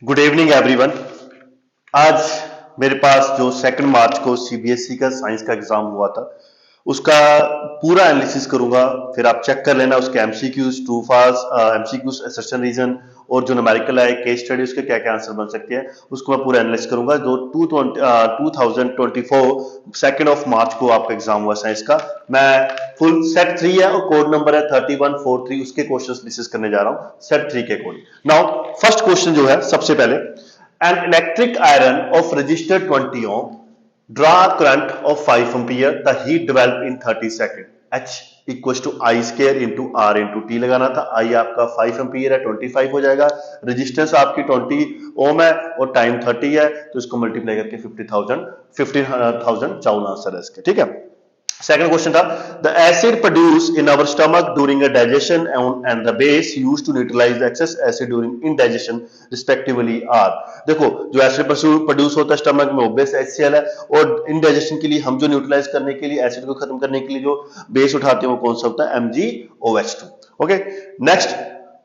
Good evening everyone. आज मेरे पास जो 2 मार्च को सीबीएसई का साइंस का एग्जाम हुआ था उसका पूरा एनालिसिस करूंगा। फिर आप चेक कर लेना उसके MCQs, true false, MCQs, assertion reason और जो न्यूमेरिकल है केस स्टडी उसके क्या क्या आंसर बन सकते हैं उसको मैं पूरा एनालिसिस करूंगा। जो 2024 2 मार्च को आपका एग्जाम हुआ साइंस का, मैं फुल सेट 3 है और कोड नंबर है 3143, उसके क्वेश्चन डिस्कस करने जा रहा हूं सेट 3 के अकॉर्डिंग। नाउ फर्स्ट क्वेश्चन जो है सबसे पहले, an electric iron of resistor 20 ohm draw current of 5 ampere, the heat develop in 30 second, H equal to I square into R into T लगाना था। आई आपका 5 एम्पियर है, 25 हो जाएगा। रेजिस्टेंस आपकी 20 ओम है और टाइम 30 है, तो इसको मल्टीप्लाई करके 15,000 चाउन आंसर है इसके। ठीक है। सेकंड क्वेश्चन था, the acid produce in our stomach during a digestion and the base used to neutralise the excess acid during indigestion respectively are. देखो जो एसिड प्रोड्यूस होता है स्टमक में वो बेस HCl है, और इनडाइजेशन के लिए हम जो न्यूट्रलाइज करने के लिए एसिड को खत्म करने के लिए जो बेस उठाते हैं वो कौन सा होता है? MgOH2। Okay, next,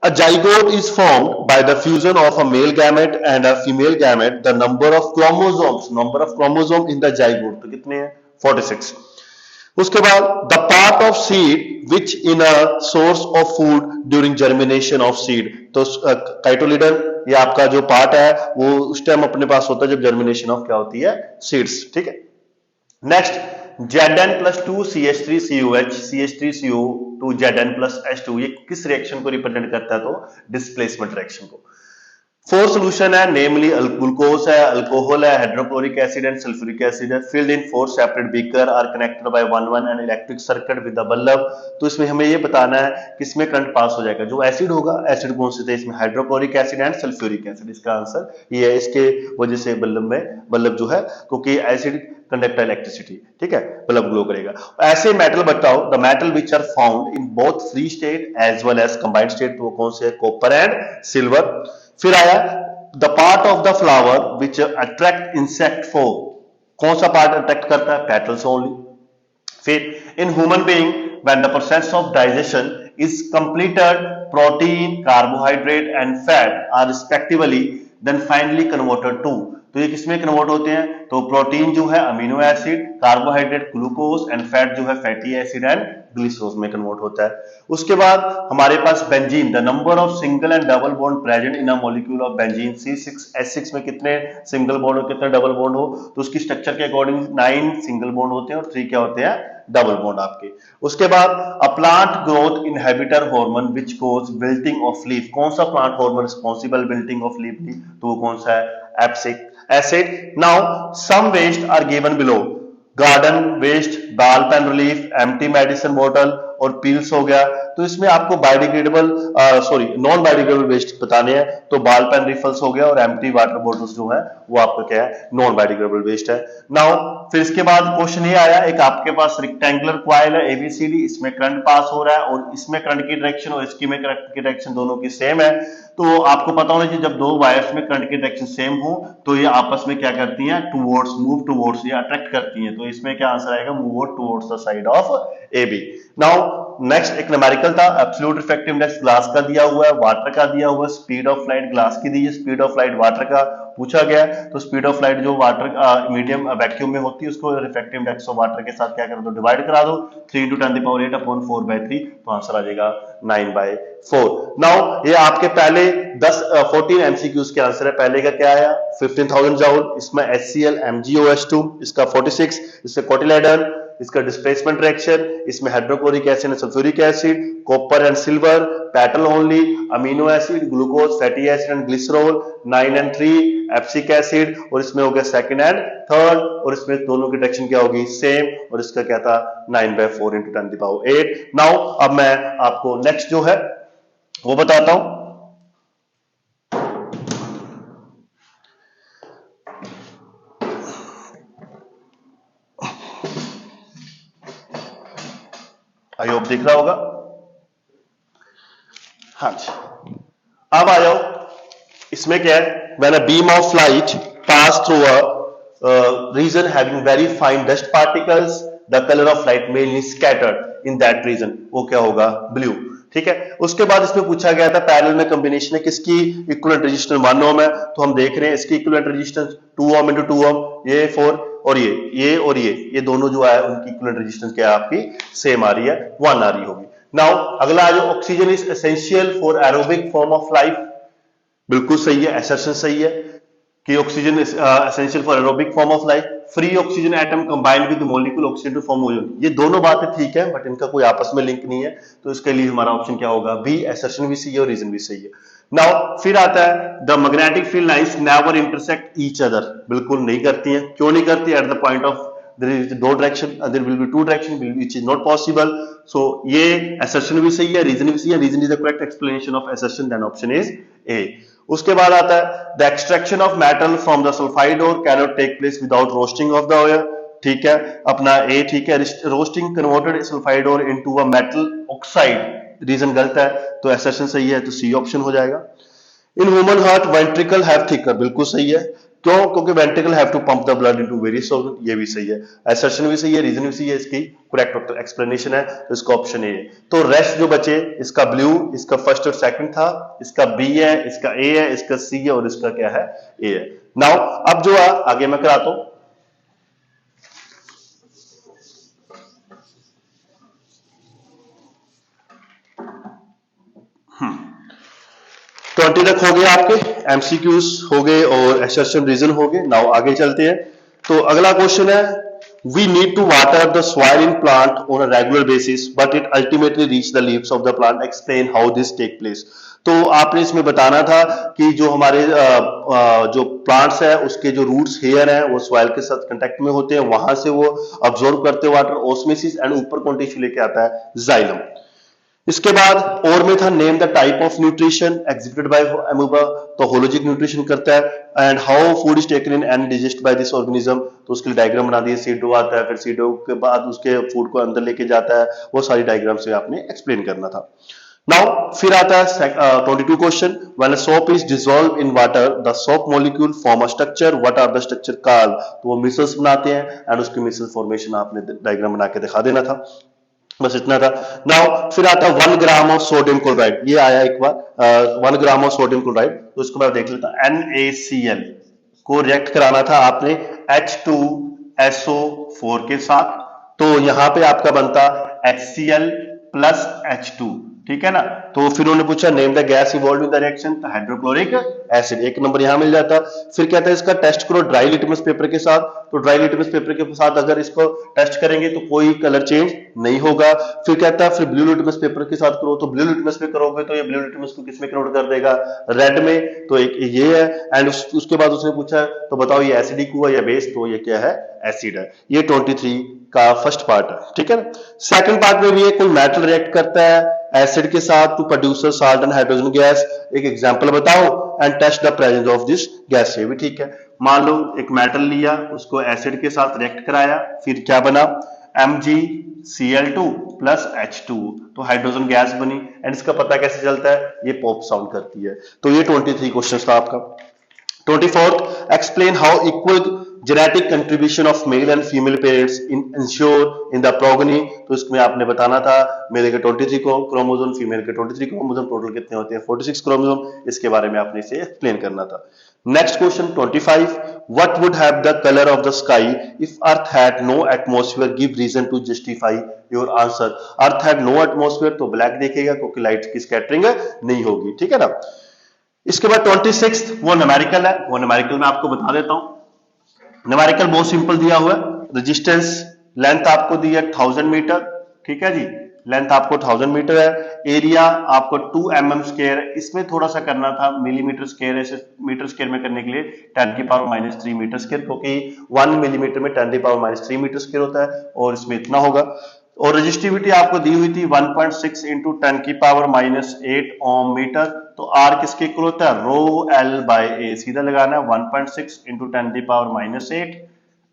a zygote is formed by the fusion of a male gamete and a female gamete. The number of chromosomes in the zygote तो कितने हैं? 46। उसके बाद the part of seed which in a source of food during germination of seed, तो काइटोलिडन ये आपका जो part है वो उस टाइम अपने पास होता है जब जर्मिनेशन ऑफ क्या होती है? सीड्स। ठीक है। Next, Zn+2 CH3COH CH3CO2 Zn+H2 ये किस रिएक्शन को रिप्रेजेंट करता है? तो डिस्प्लेसमेंट रिएक्शन को। 4 सोल्यूशन है, नेमली ग्लूकोज है, अल्कोहल है, hydrochloric acid and sulphuric acid है। Filled in 4 separate beaker are connected by 1 and electric circuit with the bulb. तो इसमें हमें ये बताना है कि इसमें करंट पास हो जाएगा। जो एसिड होगा, एसिड कौन से थे इसमें? Hydrochloric acid and sulphuric acid. इसका आंसर ये है। इसके वजह से बल्ब जो है, क्योंकि एसिड कंडक्ट इलेक्ट्रिसिटी, ठीक है, बल्ब ग्लो करेगा। ऐसे मेटल बताओ, the metal which are found in both free state as well as combined state, तो वो कौन से? Copper and silver. फिर आया the part of the flower which attract insect for, कौन सा पार्ट अट्रैक्ट करता है? Petals only. फिर in human being when the process of digestion is completed, protein, carbohydrate and fat are respectively then finally converted to, तो ये किसमें convert होते हैं? तो प्रोटीन जो है amino acid, carbohydrate glucose and fat जो है फैटी एसिड एंड ग्लिसरोज में कन्वर्ट होता है। उसके बाद हमारे पास benzene, the number of single and double bond present in a molecule of benzene, C6H6 में कितने सिंगल बॉन्ड हो, कितने डबल बॉन्ड हो? तो उसकी स्ट्रक्चर के अकॉर्डिंग 9 सिंगल बॉन्ड होते हैं और 3 क्या होते हैं? डबल बॉन्ड आपके। उसके बाद a plant growth inhibitor hormone which cause wilting of leaf, कौन सा plant hormone responsible wilting of leaf? तो वो कौन सा है? Abscisic acid. Now some waste are given below, garden waste, ball pen refill, empty medicine bottle और peels हो गया। तो इसमें आपको बायोडिग्रेडेबल नॉन बायोडिग्रेडेबल वेस्ट बताने हैं, तो बाल पेन रिफल्स हो गया और एम्प्टी वाटर बॉटल्स जो है वो आपका क्या है? नॉन बायोडिग्रेडेबल वेस्ट है। नाउ फिर इसके बाद क्वेश्चन ये आया, एक आपके पास रेक्टेंगुलर कॉइल है ABCD, इसमें करंट पास हो रहा है और इसमें करंट की डायरेक्शन और इसकी में करंट की डायरेक्शन दोनों की सेम है। तो आपको पता होना चाहिए जब दो वायर्स में करंट की डायरेक्शन सेम हो तो ये आपस में क्या करती हैं? टुवर्ड्स, मूव टुवर्ड्स, ये अट्रैक्ट करती हैं। तो इसमें क्या आंसर आएगा? Move towards the side of AB। Now next एक न्यूमेरिकल था, एब्सोल्यूट रिफ्रैक्टिव इंडेक्स ग्लास का दिया हुआ है, वाटर का दिया हुआ है, स्पीड ऑफ लाइट ग्लास की दी है, स्पीड ऑफ लाइट वाटर का पूछा गया। तो स्पीड ऑफ लाइट जो वाटर मीडियम वैक्यूम में होती है उसको रिफ्रैक्टिव इंडेक्स ऑफ वाटर के साथ क्या कर दो? डिवाइड करा दो, 3 × 10⁸ अपॉन 4/3, तो आंसर आ जाएगा 9/4। नाउ ये आपके पहले 14 MCQs के आंसर है। पहले का क्या आया? 15,000 जूल, इसमें HCl MgOH2, इसका 46, इसमें कोटिलेडन, इसका डिस्प्लेसमेंट रिएक्शन, इसमें hydrochloric acid and sulphuric acid, copper and silver, petal only, amino acid, glucose, fatty acid and glycerol, 9 and 3 abscisic acid, और इसमें हो गया सेकंड एंड थर्ड, और इसमें दोनों की डायरेक्शन क्या होगी? सेम, और इसका क्या था? 9/4 × 10⁸। नाउ अब मैं आपको नेक्स्ट जो है वो बताता हूं। आई होप दिख रहा होगा। हाँ जी, अब आ जाओ, इसमें क्या है? When a beam of light pass through a region having very fine dust particles, the colour of light mainly scattered in that region, वो क्या होगा? ब्लू। ठीक है। उसके बाद इसमें पूछा गया था पैरेलल में कॉम्बिनेशन है किसकी, इक्विवेलेंट रेजिस्टेंस 1 ओम है, तो हम देख रहे हैं इसकी इक्विवेलेंट रेजिस्टेंस 2 ओम इंटू 2 ओम, ये 4 और ये और ये दोनों जो है उनकी इक्विवेलेंट रेजिस्टेंस क्या है आपकी, सेम आ रही है, 1 आ रही होगी। नाउ अगला जो oxygen is essential for aerobic form of life, बिल्कुल सही है, असर्शन सही है कि oxygen is essential for aerobic form of life. Free oxygen atom combined with molecule oxygen to form ozone, ये दोनों बातें ठीक है बट इनका कोई आपस में लिंक नहीं है, तो इसके लिए हमारा ऑप्शन क्या होगा, बी, असर्शन भी सही है और रीजन भी सही है। नाउ फिर आता है the magnetic field lines never intersect each other, बिल्कुल नहीं करती हैं, क्यों नहीं करती, at the point of there is no direction and there will be two direction which is not possible, so ये assertion भी सही है, reason भी सही है, reason is the correct explanation of assertion, then option is A। उसके बाद आता है the extraction of metal from the sulfide ore cannot take place without roasting of the ore, ठीक है, अपना A ठीक है, roasting converted sulfide ore into a metal oxide, reason गलत है, तो assertion सही है, तो C option हो जाएगा। In human heart ventricle have thicker, बिल्कुल सही है, क्यों, क्योंकि ventricle have to pump the blood into various organ, ये भी सही है, असर्शन भी सही है, रीजन भी सही है, इसकी करेक्ट एक्सप्लेनेशन है, तो इसका ऑप्शन ए है। तो रेस्ट जो बचे, इसका ब्लू, इसका फर्स्ट और सेकंड था, इसका बी है, इसका ए है, इसका सी है और इसका क्या है, ए है। नाउ अब जो है आगे मैं कराता हूं, ट्वेंटी तक हो गए आपके, एमसीक्यूज हो गए और असर्शन रीजन हो गए। नाउ आगे चलते हैं, तो अगला क्वेश्चन है we need to water the soil in plant on a regular basis but it ultimately reach the leaves of the plant, explain how this take place. तो आपने इसमें बताना था कि जो हमारे जो प्लांट्स है उसके जो रूट्स हेयर है वो सॉइल के साथ कांटेक्ट में होते हैं, वहां से वो अब्सॉर्ब करते हैं वाटर, ऑस्मोसिस, एंड ऊपर कौन टिश्यू लेके आता है, जाइलम। इसके बाद और में था name the type of nutrition exhibited by amoeba, तो होलोजिक न्यूट्रिशन करता है, and how food is taken in and digest by this organism, तो उसके लिए डायग्राम बना दिए, सीडो आता है, फिर सीडो के बाद उसके फूड को अंदर लेके जाता है, वो सारी डायग्राम से आपने एक्सप्लेन करना था। नाउ फिर आता है 22 question, when a soap is dissolve in water the soap molecule form a structure, what are the structure called, तो वो मिसल्स बनाते हैं एंड उसकी मिसल फॉर्मेशन आपने डायग्राम बना के दिखा देना था, बस इतना था। नाउ फिर आता है 1 ग्राम ऑफ सोडियम क्लोराइड, ये आया एक बार 1 ग्राम ऑफ सोडियम क्लोराइड, तो इसको मैं देख लेता हूं, NaCl को रिएक्ट कराना था आपने H2SO4 के साथ, तो यहां पे आपका बनता HCl प्लस H2, ठीक है ना। तो फिर उन्होंने पूछा name the gas evolve in the reaction, तो हाइड्रोक्लोरिक एसिड, एक नंबर यहां मिल जाता। फिर कहता है इसका टेस्ट करो ड्राई लिटमस पेपर के साथ, तो ड्राई लिटमस पेपर के साथ अगर इसको टेस्ट करेंगे तो कोई कलर चेंज नहीं होगा। फिर कहता है फिर ब्लू लिटमस पेपर के साथ करो, तो ब्लू लिटमस पे करोगे तो ये ब्लू लिटमस को किसमें कन्वर्ट कर देगा, रेड में, तो एक ये है। एंड उसके बाद उसने पूछा तो बताओ ये एसिडिक हुआ या बेस, तो ये क्या है, एसिड है। ये 23 का फर्स्ट पार्ट है, ठीक है ना। सेकंड पार्ट में भी कोई मेटल रिएक्ट करता है एसिड के साथ to produce salt and hydrogen gas, एक एग्जांपल बताओ and test the presence of this gas, ये भी ठीक है। मान लो एक मेटल लिया, उसको एसिड के साथ रिएक्ट कराया, फिर क्या बना, MgCl2 प्लस H2, तो हाइड्रोजन गैस बनी, एंड इसका पता कैसे चलता है, ये पॉप साउंड करती है। तो ये 23 क्वेश्चन था आपका। 24th, explain how equal genetic contribution of male and female parents ensure in the progeny, तो इसमें आपने बताना था मेल के 23 क्रोमोसोम, फीमेल के 23 क्रोमोसोम, टोटल कितने होते हैं 46 क्रोमोसोम, इसके बारे में आपने इसे एक्सप्लेन करना था। Next question 25, what would have the colour of the sky if earth had no atmosphere, give reason to justify your answer. Earth had no atmosphere तो ब्लैक देखेगा क्योंकि लाइट की स्कैटरिंग नहीं होगी, ठीक है ना। इसके बाद 26 वो न्यूमेरिकल है, वो न्यूमेरिकल मैं आपको बता देता हूं। न्यूमेरिकल बहुत सिंपल दिया हुआ है, रेजिस्टेंस लेंथ आपको दी है 1000 मीटर, ठीक है जी, लेंथ आपको 1000 मीटर है, एरिया आपको 2 mm स्क्वायर है, इसमें थोड़ा सा करना था मिलीमीटर स्क्वायर है, मीटर स्क्वायर में करने के लिए 10⁻³ मीटर स्क्वायर, क्योंकि 1 मिलीमीटर में 10⁻³ मीटर स्क्वायर होता है और इसमें इतना होगा। और रेजिस्टिविटी आपको दी हुई थी 1.6 इंटू 10⁻⁸ ओम मीटर, तो R किसके इक्वल होता है, रो L बाय A, सीधा लगाना है 1.6 इंटू 10⁻⁸,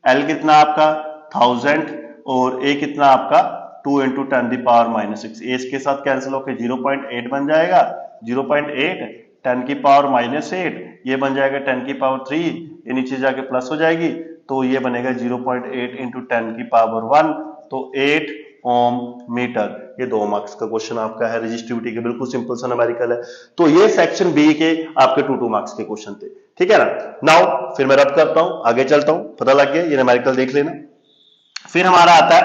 L कितना आपका 1000 और A कितना आपका 2 इंटू 10⁻⁻6, A इसके साथ कैंसिल होकर 0.8 बन जाएगा, 0.8 10⁻⁸, ये बन जाएगा 10⁻3, ये नीचे जाके प्लस हो जाएगी, तो ये बनेगा 0.8 इंटू 10⁻1, तो 8 ओम मीटर। ये 2 मार्क्स का क्वेश्चन आपका है रेजिस्टिविटी के, बिल्कुल सिंपल सा न्यूमेरिकल है। तो ये सेक्शन बी के आपके 2 मार्क्स के क्वेश्चन थे, ठीक है ना। नाउ फिर मैं रब करता हूं, आगे चलता हूं, पता लग गया, ये न्यूमेरिकल देख लेना। फिर हमारा आता है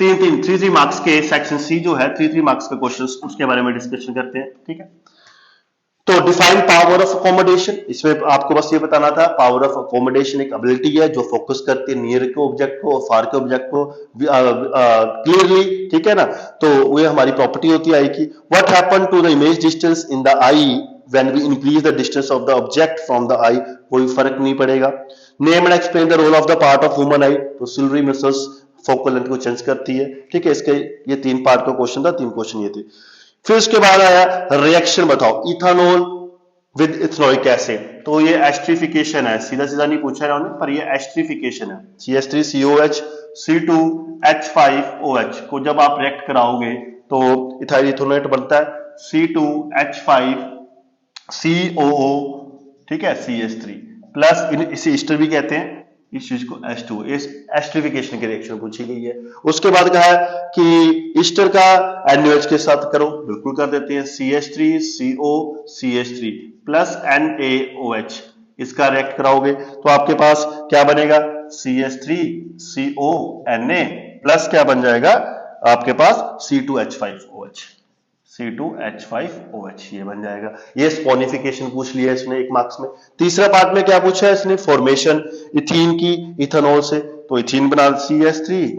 3 मार्क्स के सेक्शन सी जो है 3 मार्क्स का क्वेश्चन, उसके बारे में डिस्कशन करते हैं, ठीक है। तो डिफाइन पावर ऑफ अकोमोडेशन, इसमें आपको बस ये बताना था पावर ऑफ अकोमोडेशन एक एबिलिटी है जो फोकस करती है नियर के ऑब्जेक्ट को और फार के ऑब्जेक्ट को क्लियरली, ठीक है ना। तो वो हमारी प्रॉपर्टी होती है आई की। What happen to the image distance in the eye when we increase the distance of the object from the eye, कोई फर्क नहीं पड़ेगा। Name and explain the role of the part of human eye, तो ciliary muscles focal length को change करती है, ठीक है। इसके ये 3 पार्ट का क्वेश्चन था, 3 क्वेश्चन ये थे। फिर उसके बाद आया रिएक्शन बताओ इथानॉल विद इथेनॉइक एसिड, तो ये एस्ट्रिफिकेशन है, सीधा सीधा नहीं पूछा है उन्होंने, पर ये एस्ट्रिफिकेशन है। CH3COH C2H5OH को जब आप रिएक्ट कराओगे तो इथाइल इथेनॉइट बनता है C2H5COO, ठीक है, CH3 प्लस इसे ईस्टर भी कहते हैं, इस चीज को H2, इस एस्ट्रिफिकेशन की रिएक्शन पूछी गई है। उसके बाद कहा है कि ईस्टर का NaOH के साथ करो, बिल्कुल कर देते हैं, CH3COCH3 प्लस NaOH, इसका रिएक्ट कराओगे तो आपके पास क्या बनेगा, CH3CO Na प्लस क्या बन जाएगा आपके पास C2H5OH, C2H5OH ये बन जाएगा। ये स्पोनिफिकेशन पूछ लिया इसने 1 मार्क्स में। तीसरा पार्ट में क्या पूछा है इसने, फॉर्मेशन इथीन की इथेनॉल से, तो इथीन बना CH3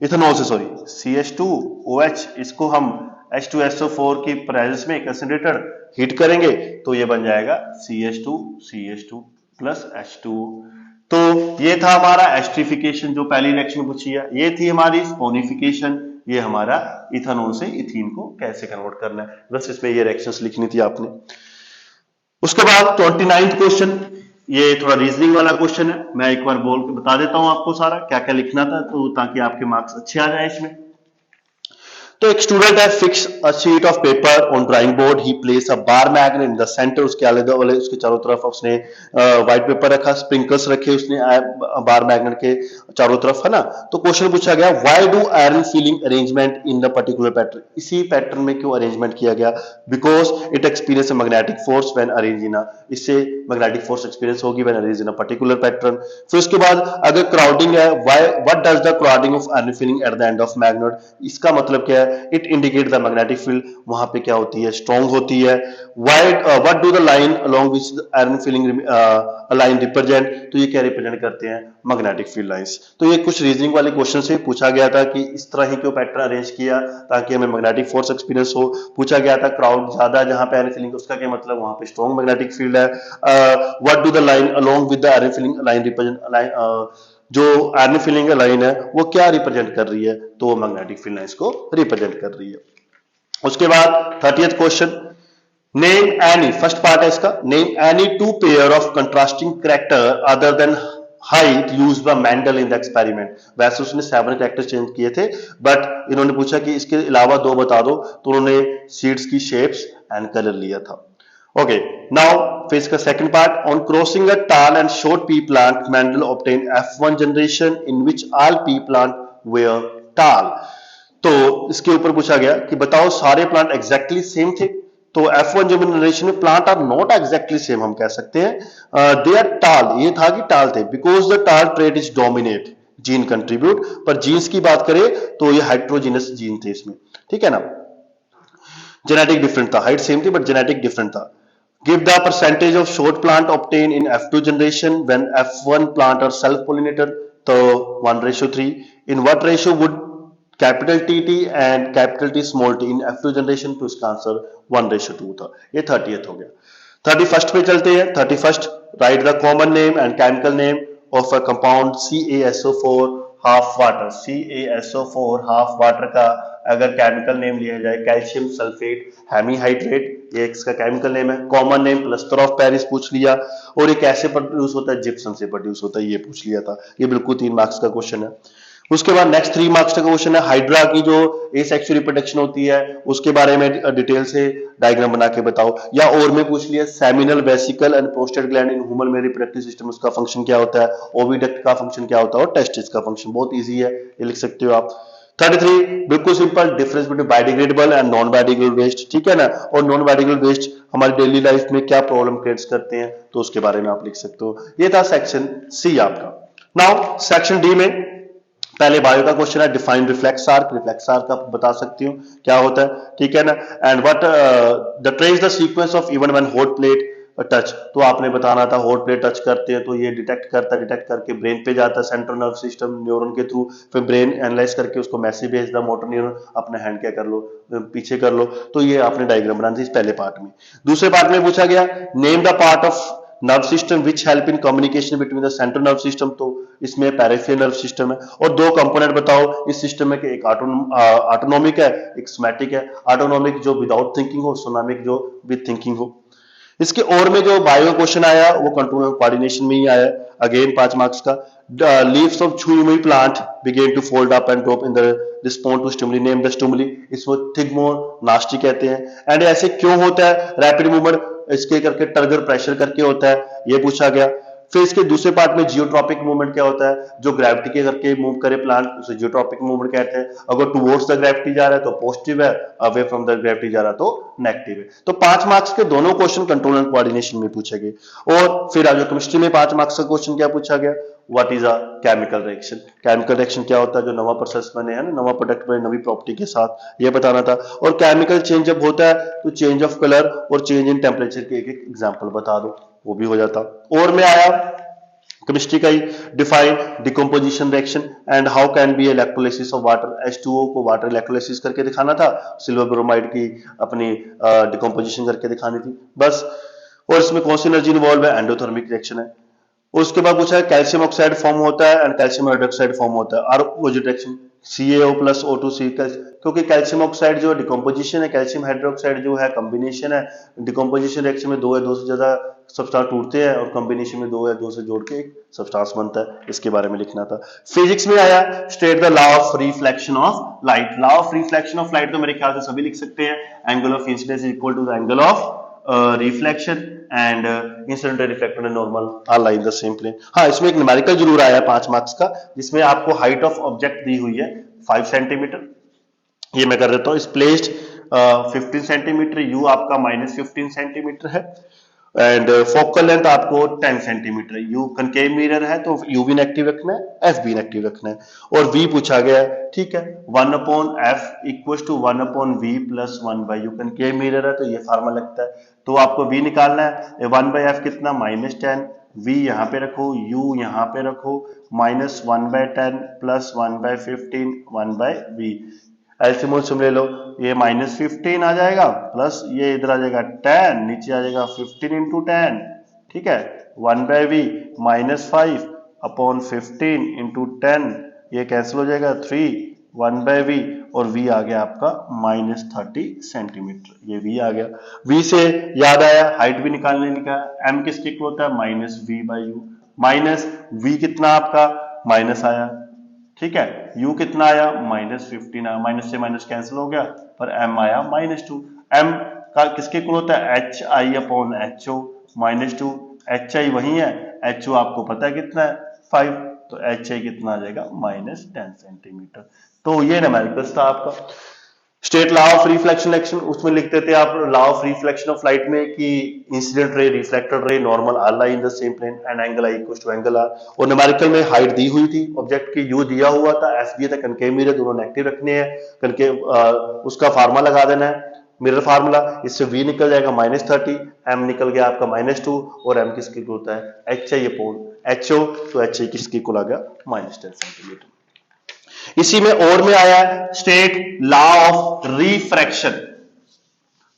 इथेनॉल से सॉरी CH2OH, इसको हम H2SO4 की प्रेजेंस में कंसंट्रेटर हीट करेंगे तो ये बन जाएगा CH2 प्लस H2। तो ये था हमारा एस्ट्रिफिकेशन जो पहली रिएक्शन पूछी है। ये थी हमारी स्पोनिफिकेशन, ये हमारा इथेनॉल से इथीन को कैसे कन्वर्ट करना है, बस इसमें ये रिएक्शंस लिखनी थी आपने। उसके बाद 29th क्वेश्चन, ये थोड़ा रीजनिंग वाला क्वेश्चन है, मैं एक बार बोल के बता देता हूं आपको सारा क्या क्या लिखना था, तो ताकि आपके मार्क्स अच्छे आ जाए इसमें। तो एक स्टूडेंट है fix a sheet of paper on drawing board, he place a bar magnet in the centre, उसके आले वाले उसके चारों तरफ उसने व्हाइट पेपर रखा, स्प्रिंकल्स रखे उसने बार मैग्नेट के चारों तरफ, है ना। तो क्वेश्चन पूछा गया why do iron feeling arrangement in the particular pattern, इसी पैटर्न में क्यों अरेंजमेंट किया गया, because it experience magnetic force when arrange in, इससे मैग्नेटिक फोर्स एक्सपीरियंस होगी when arrange in a particular pattern. फिर उसके बाद अगर क्राउडिंग है, why what does the crowding of iron feeling at the end of magnet, इसका मतलब क्या है, it indicate the magnetic field, वहां पे क्या होती है, स्ट्रांग होती है। What do the line along which iron feeling line represent, तो ये क्या रिप्रेजेंट करते हैं, मैग्नेटिक फील्ड लाइंस। तो ये कुछ रीजनिंग वाले क्वेश्चन से पूछा गया था कि इस तरह ही क्यों पैटर्न अरेंज किया ताकि हमें मैग्नेटिक फोर्स एक्सपीरियंस हो। पूछा गया था क्राउड ज्यादा जहां पे आयरन फीलिंग, उसका क्या मतलब, वहां पे स्ट्रांग मैग्नेटिक फील्ड है। What do the line along with the iron feeling line represent, जो आयरन फीलिंग लाइन है वो क्या रिप्रेजेंट कर रही है, तो वो मैग्नेटिक फील्ड लाइंस को रिप्रेजेंट कर रही है। उसके बाद 30th question, name any, first part है इसका, name any 2 pair of contrasting character other than height used by Mendel in the experiment. वैसे उसने 7 कैरेक्टर चेंज किए थे, बट इन्होंने पूछा कि इसके अलावा 2 बता दो, तो उन्होंने सीड्स की शेप्स एंड कलर लिया था। Okay, now फिर इसका second part, on crossing a tall and short pea plant, Mendel obtained F1 generation in which all pea plant were tall. तो इसके ऊपर पूछा गया कि बताओ सारे प्लांट एग्जैक्टली सेम थे, तो F1 जनरेशन में plant are not exactly same, हम कह सकते हैं दे आर टाल, ये था कि टाल थे, बिकॉज द टाल trait is dominate, gene contribute, पर जीन्स की बात करें तो ये हाइड्रोजीनस जीन थे इसमें, ठीक है ना। जेनेटिक डिफरेंट था, हाइट सेम थी बट जेनेटिक डिफरेंट था। Give the percentage of short plant obtained in F2 generation when F1 plant are self-pollinator, तो 1:3. In what ratio would capital TT and capital T small t in F2 generation, तो इसका answer 1:2 था। ये 30th हो गया। 31st पे चलते हैं। 31st, write the common name and chemical name of a compound CaSO4 half water। CaSO4 half water का अगर केमिकल नेम लिया जाए कैल्शियम सल्फेट हेमीहाइड्रेट, ये इसका केमिकल नेम है। Common name plaster of Paris पूछ लिया, और ये कैसे प्रोड्यूस होता है, जिप्सम से प्रोड्यूस होता है, ये पूछ लिया था। ये बिल्कुल 3 मार्क्स का क्वेश्चन है। उसके बाद नेक्स्ट 3 मार्क्स का क्वेश्चन है, हाइड्रा की जो एसेक्सुअल रिप्रोडक्शन होती है उसके बारे में डिटेल से डायग्राम बना के बताओ, या और में पूछ लिया seminal vesicle and prostate gland in human में रिप्रोडक्टिव सिस्टम, उसका फंक्शन क्या होता है, ओविडक्ट का फंक्शन क्या होता है, और टेस्टिस का फंक्शन, बहुत इजी है, ये लिख सकते हो आप। 33 बिल्कुल simple, difference between biodegradable and non biodegradable waste, ठीक है ना। और नॉन बायोडिग्रेडेबल वेस्ट हमारी डेली लाइफ में क्या प्रॉब्लम क्रिएट करते हैं, तो उसके बारे में आप लिख सकते हो। ये था सेक्शन सी आपका। नाउ सेक्शन डी में पहले बायो का क्वेश्चन है, define reflex arc. Reflex arc आप बता सकती हो क्या होता है, ठीक है ना। And what the trace the sequence of even when hot plate touch, तो आपने बताना था हॉट प्लेट टच करते हैं तो ये डिटेक्ट करता है, डिटेक्ट करके ब्रेन पे जाता है, सेंट्रल नर्व सिस्टम न्यूरॉन के थ्रू, फिर ब्रेन एनालाइज करके उसको मैसेज भेजता है, मोटर न्यूरॉन अपने हैंड क्या कर लो, पीछे कर लो। तो ये आपने डायग्राम बनानी थी इस पहले पार्ट में। दूसरे पार्ट में पूछा गया, name the part of nerve system which help in communication between the central nerve system, तो इसमें पेरिफेरल नर्व सिस्टम है। और दो कंपोनेंट बताओ इस सिस्टम में, कि एक ऑटोनॉमिक है, एक सोमैटिक है। ऑटोनॉमिक जो विदाउट थिंकिंग हो, सोमैटिक जो विद थिंकिंग हो। इसके और में जो बायो क्वेश्चन आया वो कंट्रोल एंड कोऑर्डिनेशन में ही आया, अगेन 5 मार्क्स का। लीव्स ऑफ छुई plant begin to fold up and drop in the respond to stimuli, name the stimuli. इसको थिगमोर नास्टी कहते हैं। एंड ऐसे क्यों होता है रैपिड मूवमेंट, इसके करके टर्गर प्रेशर करके होता है, ये पूछा गया। फिर इसके दूसरे पार्ट में जियोट्रॉपिक मूवमेंट क्या होता है, जो ग्रेविटी के करके मूव करे प्लांट, उसे जियोट्रॉपिक मूवमेंट कहते हैं। अगर टुवर्ड्स द ग्रेविटी जा रहा है तो पॉजिटिव है, अवे फ्रॉम द ग्रेविटी जा रहा है तो नेगेटिव है। तो 5 मार्क्स के दोनों क्वेश्चन कंट्रोल एंड कोऑर्डिनेशन में पूछे गए। और फिर आज केमिस्ट्री में 5 मार्क्स का क्वेश्चन क्या पूछा गया, what is a chemical reaction. Chemical reaction क्या होता है, जो नवा प्रोसेस बने है ना, नवा प्रोडक्ट बने नवी प्रॉपर्टी के साथ, ये बताना था। और केमिकल चेंज जब होता है तो चेंज ऑफ कलर और चेंज इन टेम्परेचर के एक एक एग्जांपल बता दो, वो भी हो जाता। और में आया केमिस्ट्री का ही, define decomposition reaction and how can be electrolysis of water. H2O को वाटर इलेक्ट्रोलिसिस करके दिखाना था, सिल्वर ब्रोमाइड की अपनी डिकम्पोजिशन करके दिखानी थी बस। और इसमें कौन सी एनर्जी इन्वॉल्व है, एंडोथर्मिक रिएक्शन है। उसके बाद पूछा है कैल्शियम ऑक्साइड फॉर्म होता है एंड कैल्शियम हाइड्रोक्साइड फॉर्म होता है, और opposite reaction CaO plus O2C, क्योंकि कैल्शियम ऑक्साइड जो डिकम्पोजिशन है, कैल्शियम हाइड्रोक्साइड जो है कॉम्बिनेशन है। डिकम्पोजिशन रिएक्शन में दो है, दो से ज्यादा सब्सटेंस टूटते हैं, और कॉम्बिनेशन में दो है, दो से जोड़ के एक सब्सटेंस बनता है, इसके बारे में लिखना था। फिजिक्स में आया, state the law of reflection of light. Law of reflection of light तो मेरे ख्याल से सभी लिख सकते हैं, angle of incidence is equal to the angle of reflection and incident reflected and normal are lie in the same plane. हाँ, इसमें एक न्यूमेरिकल जरूर आया 5 मार्क्स का, जिसमें आपको हाइट ऑफ ऑब्जेक्ट दी हुई है 5 सेंटीमीटर। ये मैं कर देता हूँ, इस प्लेस्ड 15 सेंटीमीटर, यू आपका -15 सेंटीमीटर है, एंड फोकल लेंथ आपको 10 सेंटीमीटर। यू कनकेव मिरर है तो यू भी नेगेटिव रखना है, एफ भी नेगेटिव रखना है। और वी पूछा गया है, ठीक है, 1/f equal to 1/v plus 1/u। Concave mirror है तो ये फार्मूला लगता है, तो आपको v निकालना है। 1/f कितना, -10, v यहाँ पे रखो, u यहाँ पे रखो, -1/10 प्लस 1/15 1/v। एल्सियम ले लो, ये -15 आ जाएगा, प्लस ये इधर आ जाएगा 10, नीचे आ जाएगा 15 इंटू 10, ठीक है। 1/v -5 अपॉन 15 इंटू 10, ये कैंसिल हो जाएगा 3, 1/v, और v आ गया आपका -30 सेंटीमीटर, ये v आ गया। v से याद आया हाइट भी निकालने का, m किसके इक्वल होता है, -v/u। -v कितना आपका माइनस आया, ठीक है, u कितना आया, -15 आया, माइनस से माइनस कैंसिल हो गया, पर m आया -2। m का किसके इक्वल होता है, hi/ho, -2, hi वही है, ho आपको पता है कितना है, 5, तो hi कितना आ जाएगा, -10 सेंटीमीटर। तो ये न्यूमेरिकल्स था आपका। State law of reflection action, उसमें लिखते थे आप law of reflection of light में कि incident ray, reflected ray, normal are lie in the same plane and angle I equals to angle R. और न्यूमेरिकल में हाइट दी हुई थी ऑब्जेक्ट की, यू दिया हुआ था, एस दिया था, कनकेव मिरर दोनों नेगेटिव रखने हैं, कनकेव उसका फार्मूला लगा देना है, मिरर फार्मूला, इससे v निकल जाएगा -30, m निकल गया आपका -2, और m किसके इक्वल होता है, hi अपॉन ho, तो hi किसके इक्वल आ गया, -10 सेंटीमीटर। इसी में और में आया स्टेट लॉ ऑफ रिफ्रैक्शन।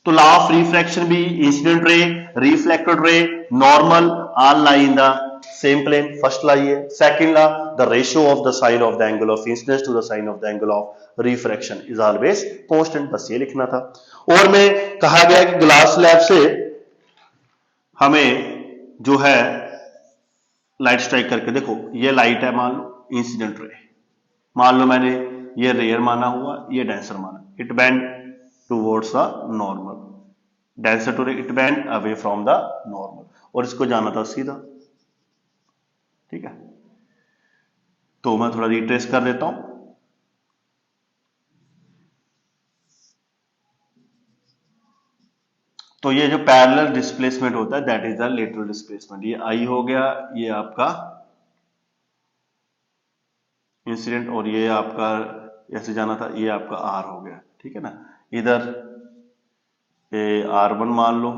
तो लॉ ऑफ रिफ्रैक्शन भी incident ray, reflected ray, normal all lie in the same plane, first law ये। Second law, the ratio of the sine of the angle of incidence to the sine of the angle of refraction is always constant, बस ये लिखना था। और में कहा गया कि ग्लास स्लैब से हमें जो है लाइट स्ट्राइक करके, देखो ये लाइट है, मान लो इंसिडेंट रे, मान लो मैंने ये रेयर माना हुआ, ये डेंसर माना, it bend towards the normal, denser to it bend away from the normal, और इसको जाना था सीधा, ठीक है। तो मैं थोड़ा रिट्रेस कर देता हूं, तो ये जो पैरेलल डिस्प्लेसमेंट होता है that is the lateral displacement. ये आई हो गया, ये आपका इंसिडेंट, और ये आपका ऐसे जाना था, ये आपका आर हो गया, ठीक है ना। इधर ए R1 मान लो,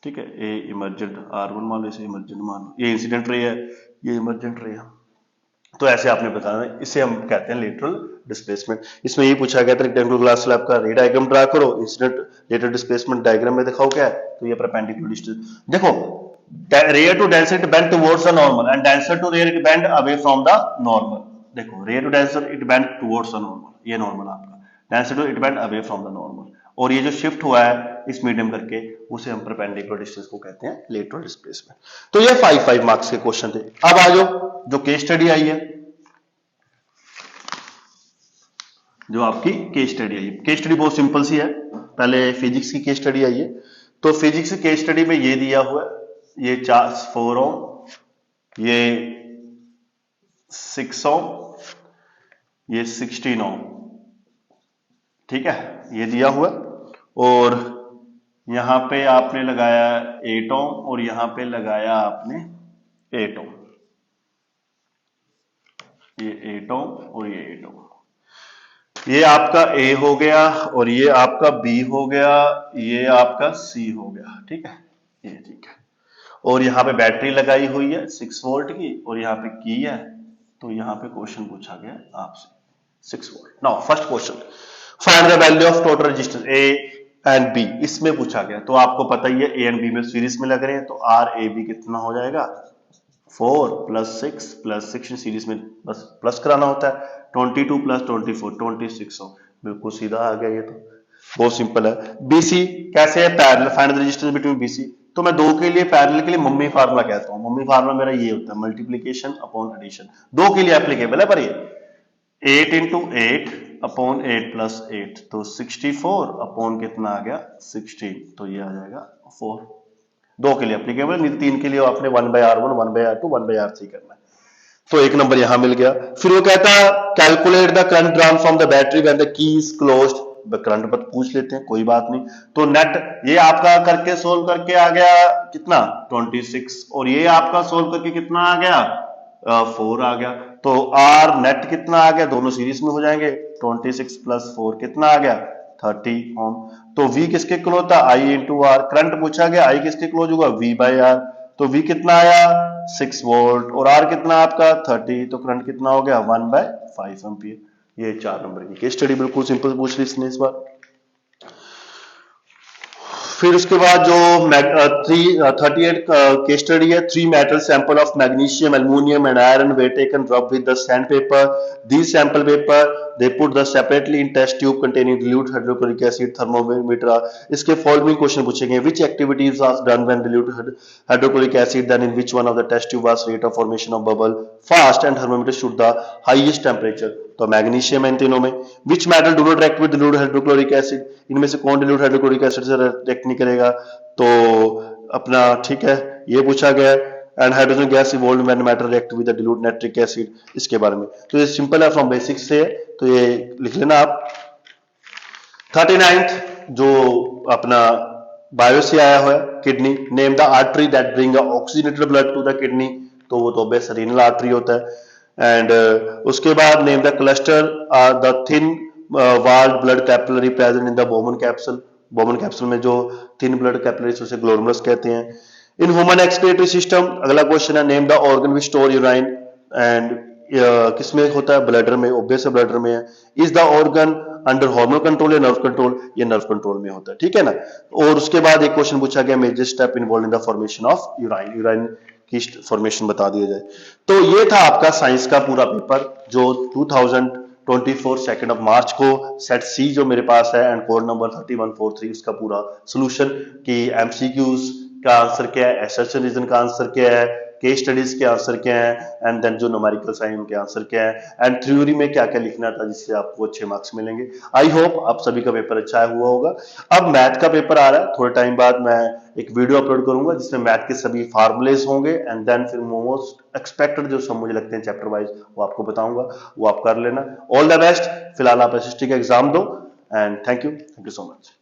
ठीक है, ए इमरजेंट R1 मान लो, इसे इमरजेंट मान लो, ये इंसिडेंट रे है, ये इमरजेंट रे है। तो ऐसे आपने बताना है, इसे हम कहते हैं लेटरल डिस्प्लेसमेंट। इसमें ये पूछा गया था रेक्टेंगुलर ग्लास स्लैब का रे डायग्राम ड्रा करो, इंसिडेंट लेटरल डिस्प्लेसमेंट डायग्राम में दिखाओ क्या है, तो ये परपेंडिकुलर डिस्टेंस देखो, rarer to denser it bend towards the normal and denser to rarer it bend away from the normal. देखो rarer to denser it bend towards the normal, ये normal आपका, denser to it bend away from the normal, और ये जो shift हुआ है इस medium करके उसे हम परपेंडिकुलर डिस्टेंस को कहते हैं लेटरल डिस्प्लेसमेंट। तो ये 5 मार्क्स के क्वेश्चन थे। अब आ जाओ जो केस स्टडी आई है, जो आपकी केस स्टडी आई है, केस स्टडी बहुत सिंपल सी है। पहले फिजिक्स की केस स्टडी आई है, तो फिजिक्स की केस स्टडी में ये दिया हुआ है, ये 4 ओम, ये 6 ओम, ये 16 ओम, ठीक है, ये दिया हुआ, और यहां पे आपने लगाया 8 ओम और यहां पे लगाया आपने 8 ओम, ये 8 ओम और ये 8 ओम। ये आपका ए हो गया और ये आपका बी हो गया, ये आपका सी हो गया, ठीक है, ये ठीक है। और यहाँ पे बैटरी लगाई हुई है 6 वोल्ट की, और यहाँ पे की है, तो यहाँ पे क्वेश्चन पूछा गया आपसे 6 volt. Now first question, find the value of total resistance A and B, इसमें पूछा गया। तो आपको पता ही है ए एंड बी में सीरीज में लग रहे हैं, तो आर ए बी कितना हो जाएगा, 4 + 6 + 6 सीरीज में बस प्लस कराना होता है, 22 + 24 26 हो, बिल्कुल सीधा आ गया, ये तो बहुत सिंपल है। बीसी कैसे है, parallel, find the resistance between BC. तो मैं दो के लिए पैरेलल के लिए मम्मी फार्मूला कहता हूं, मम्मी फार्मूला मेरा ये होता है मल्टीप्लीकेशन अपॉन एडिशन, दो के लिए एप्लीकेबल है, पर ये 8 × 8 अपॉन 8 + 8, तो 64 अपॉन कितना आ गया 16, तो ये आ जाएगा 4। दो के लिए एप्लीकेबल, नहीं 3 के लिए आपने 1/R1 1/R2 1/R3 करना है। तो एक नंबर यहां मिल गया। फिर वो कहता है calculate the current drawn from the battery when the key is closed, current पर पूछ लेते हैं, कोई बात नहीं। तो नेट ये आपका करके सोल्व करके आ गया कितना 26, और ये आपका सोल्व करके कितना आ गया 4 आ गया। तो आर नेट कितना आ गया, दोनों सीरीज में हो जाएंगे, 26 + 4 कितना आ गया 30 ओम। तो V किसके क्लोज था, I × R, करंट पूछा गया, I किसके क्लोज होगा V/R, तो V कितना आया 6 वोल्ट, और R कितना आपका 30, तो करंट कितना हो गया 1/5 एम्पियर। ये 4 नंबर की केस स्टडी बिल्कुल सिंपल पूछ ली इसने इस बार। फिर उसके बाद जो 38 केस स्टडी है, 3 metal sample of magnesium, aluminium and iron were taken rub with the sand paper, this sample paper they put the separately in test tube containing dilute hydrochloric acid thermometer। इसके following question पूछेंगे, which activities was done when dilute hydrochloric acid, then in which one of the test tube was rate of formation of bubble fast and thermometer stood the highest temperature। तो magnesium है इन तीनों में। which metal do not react with dilute hydrochloric acid, इनमें से कौन dilute hydrochloric acid से react नहीं करेगा, तो अपना ठीक है ये पूछा गया। And hydrogen gas evolve when matter react with the dilute nitric acid, इसके बारे में। तो ये सिंपल है, फ्रॉम बेसिक्स से, तो ये लिख लेना आप। 39th जो अपना बायो से आया हुआ है, kidney, name the artery that bring oxygenated blood to the kidney, तो वो तो ऑब्वियस रीनल आर्टरी होता है। एंड उसके बाद name the cluster the thin walled blood capillary present in the Bowman capsule, Bowman capsule में जो थिन ब्लड कैपिलरीज उसे ग्लोमेरुलस कहते हैं। इन ह्यूमन एक्सक्रीटरी सिस्टम, अगला क्वेश्चन है, name the organ which store urine, and किसमें होता है, ब्लडर में, ऑब्वियस ब्लडर में है। Is the organ under hormonal control या नर्व कंट्रोल, ये नर्व कंट्रोल में होता है, ठीक है ना। और उसके बाद एक क्वेश्चन पूछा गया, major step involve in the formation of urine, urine की फॉर्मेशन बता दिया जाए। तो ये था आपका साइंस का पूरा पेपर जो 2024 2 मार्च को सेट सी जो मेरे पास है एंड कोड नंबर 3143 उसका पूरा सोल्यूशन की एमसीक्यूज का आंसर क्या है, एसर्शन रीजन का आंसर क्या है, केस स्टडीज के आंसर क्या है, एंड देन जो न्यूमेरिकल साइन के आंसर क्या है, एंड थ्योरी में क्या क्या लिखना था जिससे आपको अच्छे मार्क्स मिलेंगे। आई होप आप सभी का पेपर अच्छा हुआ होगा। अब मैथ का पेपर आ रहा है, थोड़े टाइम बाद मैं एक वीडियो अपलोड करूंगा जिसमें मैथ के सभी फार्मूलेज होंगे, एंड देन फिर मोस्ट एक्सपेक्टेड जो सब मुझे लगते हैं चैप्टर वाइज वो आपको बताऊंगा, वो आप कर लेना। All the best. फिलहाल आप एसएसटी का एग्जाम दो, and thank you so much.